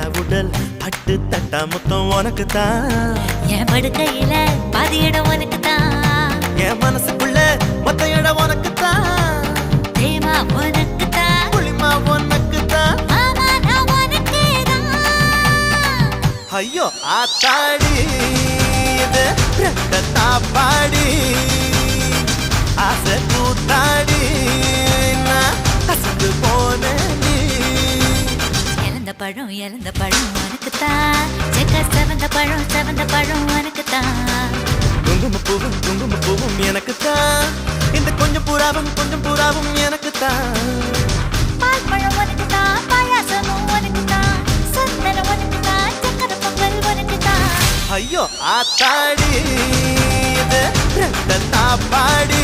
உடல் பட்டு தட்டா முத்தம் உனக்கு தான். என் படுக்கையில பாதி இடம் உனக்கு தான். என் மனசுக்குள்ள மொத்த இடம் உனக்கு தான். தேமா உனக்கு தான். புளிமா உனக்கு தான். மாமா நான் உனக்கு தான். ஐயோ ஆத்தாடி இது ரெட்ட தாப்பாடி ஆசை கூத்தாடி நான் கசந்து போனேன். இழந்த பழம் உனக்கு தான். செவந்த பழம் உனக்கு தான். குங்கும பூவும் எனக்கு தான். இந்த கொஞ்சம் புறாவும் எனக்கு தான். பால் பழம் உனக்கு தான். பாயாசமும் உனக்கு தான். சந்தனம் உனக்கு தான். சக்கரை பொங்கல் உனக்கு தான். ஐயோ ஆத்தாடி இது ரெட்ட தாப்பாடி